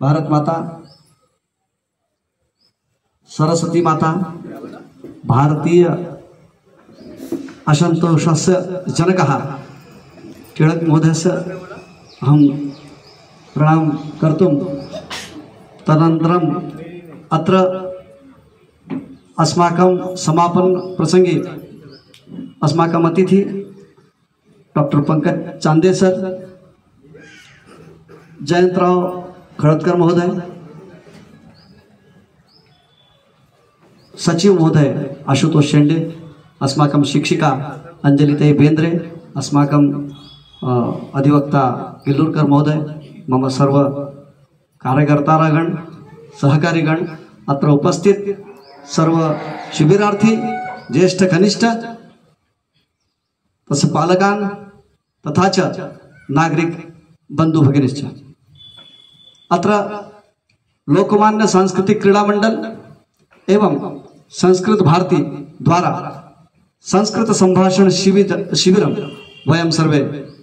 भारत माता, सरस्वती माता, भारतीय असन्तोषस्य जनकः टिळक महोदयस्य अहं प्रणाम कर्तुं तदनन्तरम् अत्र अस्माकं समापन प्रसंगे अस्माकं अतिथि डॉक्टर पंकज चांदे सर, जयंतराव खळदकर महोदय, सचिव महोदय आशुतोष शेंडे, अस्माकं शिक्षिका अंजलिताई बेंद्रे, अस्माकं अधिवक्ता गिल्लूरकर महोदय, मम सर्व कार्यकर्तागण, सहकारीगण, अत्र उपस्थित सर्व शिबिरार्थी, ज्येष्ठ कनिष्ठ तसे पालकान तथा च नागरिक बंधु भगिनीश्च, अत्र लोकमान्य सांस्कृतिक क्रीडा मंडल एवं संस्कृत भारती द्वारा संस्कृत संभाषण शिबिरं वयं सर्वे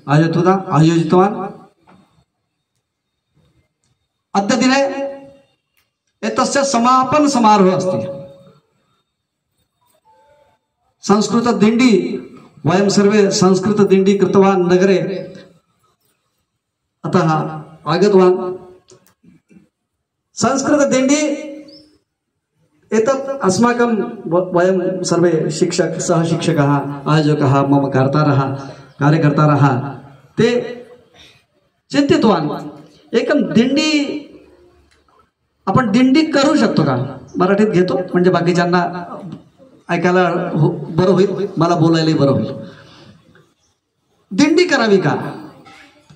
आयोजितवान्। अद्य दिने एतस्य समापन समारोह अस्ति। संस्कृत दिंडी वयं सर्वे संस्कृत दिंडी कृतवान् नगरे, अतः आगतवान्। संस्कृत दिंडी एतत् अस्माकं वयं सर्वे शिक्षक सहशिक्षकः आयोजकः मम कार्यकर्तारः ते चिंतितवान्, एकं दिंडी आपण दिंडी करू शकतो का? मराठीत घेतो म्हणजे बाकीच्यांना ऐकायला बरं होईल, मला बोलायलाही बरं होईल। दिंडी करावी का?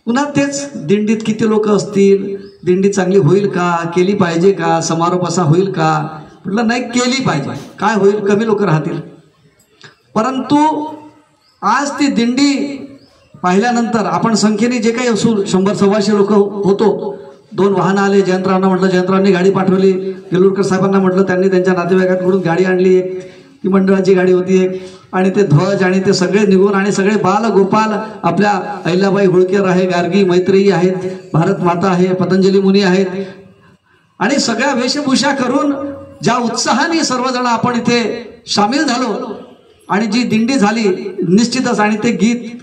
पुन्हा तेच, दिंडीत किती लोक असतील, दिंडी चांगली होईल का, केली पाहिजे का, समारोप असा होईल का? म्हटलं नाही, केली पाहिजे। काय होईल, कमी लोक राहतील, परंतु आज ती दिंडी पाहिल्यानंतर आपण संख्येने जे काही असू 100-125 लोक होतो, 2 वाहन आले, जयंतरावांना म्हटलं, जयंतरावांनी गाडी पाठवली, गिल्लूरकर साहेबांना म्हटलं, त्यांनी त्यांच्या नातेवाईकांकडून गाडी आणली, एक ती मंडळाची गाडी होती एक, आणि ते ध्वज आणि ते सगळे निघून, आणि सगळे बाल गोपाल, आपल्या अहिल्याबाई होळकर आहे, गार्गी मैत्रेयी आहेत, भारत माता आहे, पतंजली मुनी आहेत, आणि सगळ्या वेशभूषा करून ज्या उत्साहाने सर्वजण आपण इथे सामील झालो आणि जी दिंडी झाली निश्चितच, आणि ते गीत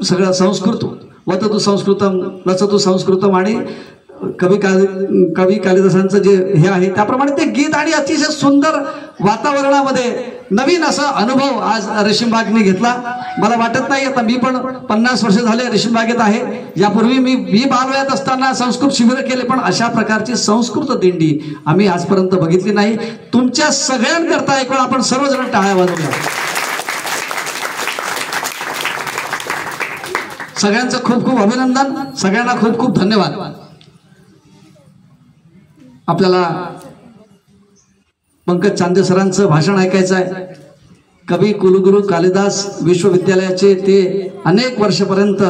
सगळं संस्कृत, वततु संस्कृतम लसतु संस्कृतम, आणि कवी कालिदासांचं जे हे आहे त्याप्रमाणे ते गीत, आणि अतिशय सुंदर वातावरणामध्ये नवीन असा अनुभव आज रेशीमबागने घेतला। मला वाटत नाही, आता मी पण 50 वर्ष झाले रेशीमबागेत आहे, यापूर्वी मी बालवयात असताना संस्कृत शिबिर केले, पण अशा प्रकारची संस्कृत दिंडी आम्ही आजपर्यंत बघितली नाही। तुमच्या सगळ्यांकरता एक वेळ आपण सर्वजण टाळ्या वाजवूया। सगळ्यांचं खूप खूप अभिनंदन, सगळ्यांना खूप खूप धन्यवाद। आपल्याला पंकज चांदे सरांचं भाषण ऐकायचं आहे। कवी कुलगुरू कालिदास विश्वविद्यालयाचे ते अनेक वर्षपर्यंत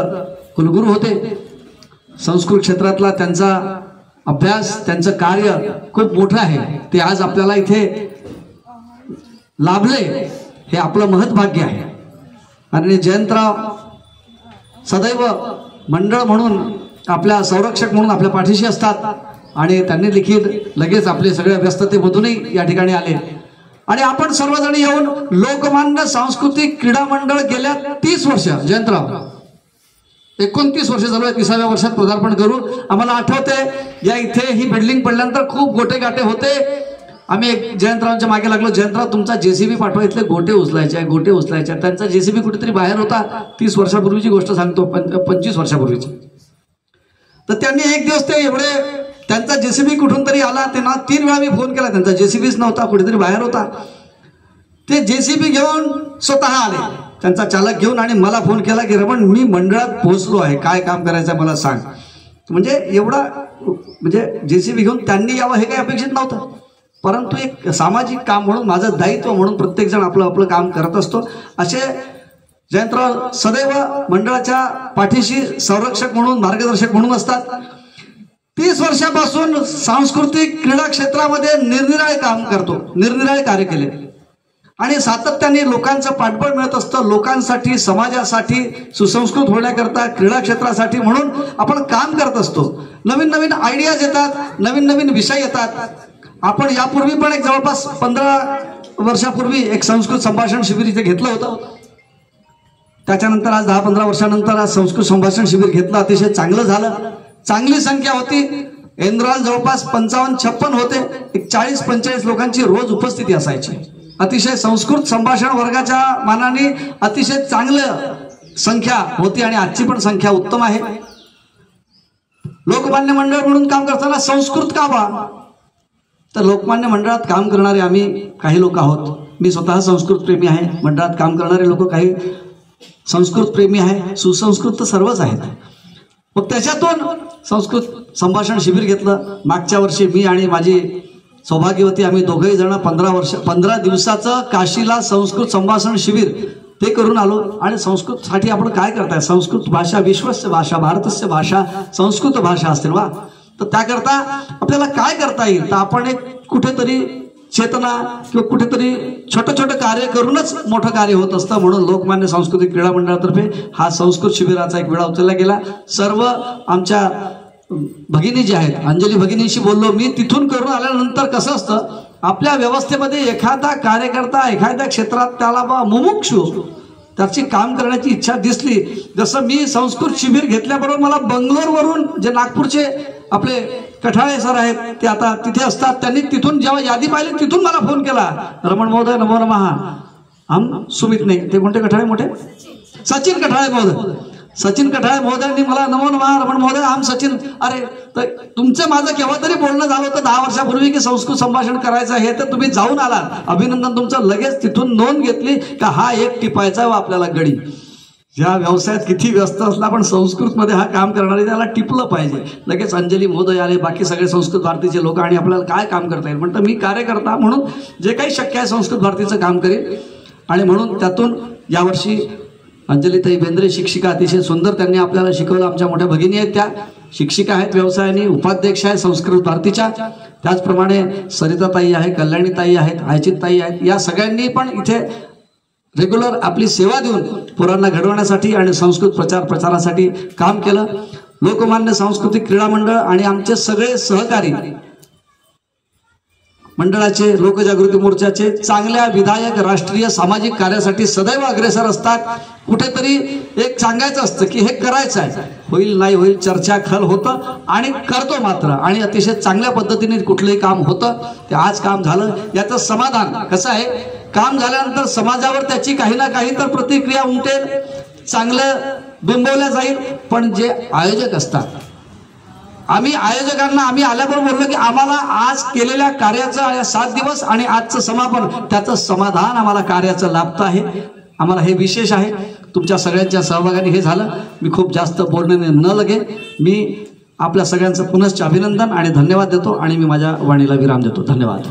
कुलगुरू होते। संस्कृत क्षेत्रातला त्यांचा अभ्यास, त्यांचं कार्य खूप मोठं आहे, ते आज आपल्याला इथे लाभले, हे आपलं महत्भाग्य आहे। आणि जयंतराव सदैव मंडळ म्हणून, आपल्या संरक्षक म्हणून आपल्या पाठीशी असतात, आणि त्यांनी देखील लगेच आपले सगळ्या व्यस्ततेमधूनही या ठिकाणी आले, आणि आपण सर्वजण येऊन लोकमान्य सांस्कृतिक क्रीडा मंडळ गेल्या 30 वर्ष, जयंतराव 29 वर्ष झालं, 30व्या वर्षात पदार्पण करून आम्हाला आठवते, या इथे ही बिल्डिंग पडल्यानंतर खूप गोटे गाठे होते। आम्ही एक जयंतरावांच्या मागे लागलो, जयंतराव तुमचा जेसीबी पाठवा, इथले गोटे उचलायचे। त्यांचा जेसीबी कुठेतरी बाहेर होता, 30 वर्षापूर्वीची गोष्ट सांगतो, 25 वर्षापूर्वीची। तर त्यांनी एक दिवस ते एवढे, त्यांचा जेसीबी कुठून तरी आला, त्यांना 3 वेळा मी फोन केला, त्यांचा जेसीबीच नव्हता, कुठेतरी बाहेर होता। ते जेसीबी घेऊन स्वतः आले, त्यांचा चालक घेऊन, आणि मला फोन केला की रमण मी मंडळात पोहोचलो आहे, काय काम करायचं मला सांग। म्हणजे एवढा, म्हणजे जेसीबी घेऊन त्यांनी यावं हे काही अपेक्षित नव्हतं, परंतु एक सामाजिक काम म्हणून, माझं दायित्व म्हणून प्रत्येक जण आपलं आपलं काम करत असतो। असे जयंतराव सदैव मंडळाच्या पाठीशी संरक्षक म्हणून, मार्गदर्शक म्हणून असतात। 30 वर्षापासून सांस्कृतिक क्रीडा क्षेत्रामध्ये निरनिराळे काम करतो, निरनिराळे कार्य केले। आणि सातत्याने लोकांचं पाठबळ मिळत असतं. लोकांसाठी, समाजासाठी, सुसंस्कृत होण्याकरता, क्रीडा क्षेत्रासाठी म्हणून आपण काम करत असतो. नवीन नवीन आयडियाज येतात, नवीन नवीन विषय येतात. आपण यापूर्वी पण एक जवळपास 15 वर्षापूर्वी एक संस्कृत संभाषण शिबिर इथे घेतलं होतं. त्याच्यानंतर आज 10-15 वर्षानंतर आज संस्कृत संभाषण शिबिर घेतलं. अतिशय चांगलं झालं. चांगली संख्या होती. एंद्राल जवळपास 55-56 होते. एक 40-45 लोकांची रोज उपस्थिती असायची. अतिशय संस्कृत संभाषण वर्गाच्या मानाने अतिशय चांगलं संख्या होती आणि आजची पण संख्या उत्तम आहे. लोकमान्य मंडळ म्हणून काम करताना संस्कृत का बा? तर लोकमान्य मंडळात काम करणारे आम्ही काही लोक आहोत. मी स्वतः संस्कृत प्रेमी आहे. मंडळात काम करणारे लोक काही संस्कृत प्रेमी आहे. सुसंस्कृत तर सर्वच आहेत. मग त्याच्यातून संस्कृत संभाषण शिबिर घेतलं. मागच्या वर्षी मी आणि माझी सौभाग्यवती आम्ही दोघंही जण 15 दिवसाचं काशीला संस्कृत संभाषण शिबिर ते करून आलो. आणि संस्कृतसाठी आपण काय करताय? संस्कृत भाषा विश्वस्य भाषा, भारतस्य भाषा, संस्कृत भाषा असतील वा. तर त्याकरता आपल्याला काय करता येईल? तर आपण एक कुठेतरी चेतना किंवा कुठेतरी छोटं छोटं कार्य करूनच मोठं कार्य होत असतं. म्हणून लोकमान्य सांस्कृतिक क्रीडा मंडळातर्फे हा संस्कृत शिबिराचा एक वेळा उचलला गेला. सर्व आमच्या भगिनी जी आहेत, अंजली भगिनीशी बोललो मी. तिथून करून आल्यानंतर कसं असतं, आपल्या व्यवस्थेमध्ये एखादा कार्यकर्ता एखाद्या क्षेत्रात त्याला बा मुमुक्षू त्याची काम करण्याची इच्छा दिसली. जसं मी संस्कृत शिबिर घेतल्याबरोबर मला बंगलोरवरून जे नागपूरचे आपले कठाळे सर आहेत ते आता तिथे असतात, त्यांनी तिथून जेव्हा यादी पाहिली तिथून मला फोन केला. रमण महोदय नमो नमः. हम सुमित नाही, ते कोणते कठाळे मोठे? सचिन कठाळे महोदय. सचिन कठाळे महोदयांनी मला नमो नमः रमण महोदय हम सचिन. अरे तर तुमचं माझं केव्हा तरी बोलणं झालं होतं 10 वर्षापूर्वी की संस्कृत संभाषण करायचं आहे. तर तुम्ही जाऊन आलात, अभिनंदन तुमचं. लगेच तिथून नोंद घेतली का हा एक टिपायचा व आपल्याला गडी. या व्यवसायात किती व्यस्त असला पण संस्कृतमध्ये हा काम करणारे त्याला टिपलं पाहिजे. लगेच अंजली महोदय आले, बाकी सगळे संस्कृत भारतीचे लोक. आणि आपल्याला काय काम करता येईल म्हणतं मी कार्यकर्ता म्हणून जे काही शक्य आहे संस्कृत भारतीचं काम करेल. आणि म्हणून त्यातून यावर्षी अंजलीताई बेंद्रे शिक्षिका, अतिशय सुंदर त्यांनी आपल्याला शिकवलं. आमच्या मोठ्या भगिनी आहेत, त्या शिक्षिका आहेत व्यवसायाने, उपाध्यक्ष आहे संस्कृत भारतीच्या. त्याचप्रमाणे सरिताताई आहे, कल्याणीताई आहेत, आयचितताई आहेत. या सगळ्यांनी पण इथे रेग्युलर आपली सेवा देऊन पोरांना घडवण्यासाठी आणि संस्कृत प्रचारासाठी काम केलं. लोकमान्य सांस्कृतिक क्रीडा मंडळ आणि आमचे सगळे सहकारी मंडळाचे, लोकजागृती मोर्चाचे चांगल्या विधायक राष्ट्रीय सामाजिक कार्यासाठी सदैव अग्रेसर असतात. कुठेतरी एक सांगायचं असतं की हे करायचं आहे, होईल नाही होईल चर्चा खल होतं आणि करतो मात्र. आणि अतिशय चांगल्या पद्धतीने कुठलंही काम होतं. ते आज काम झालं याचं समाधान. कसं आहे, काम झाल्यानंतर समाजावर त्याची काही ना काही तर प्रतिक्रिया उमटेल, चांगलं बिंबवल्या जाईल. पण जे आयोजक असतात, आम्ही आयोजकांना आम्ही आल्याबरोबर बोललो की आम्हाला आज केलेल्या कार्याचं 7 दिवस आणि आजचं समापन त्याचं समाधान आम्हाला कार्याचं लाभतं आहे. आम्हाला हे विशेष आहे. तुमच्या सगळ्यांच्या सहभागाने हे झालं. मी खूप जास्त बोलण्याने न लगे मी आपल्या सगळ्यांचं पुनश्च अभिनंदन आणि धन्यवाद देतो आणि मी माझ्या वाणीला विराम देतो. धन्यवाद.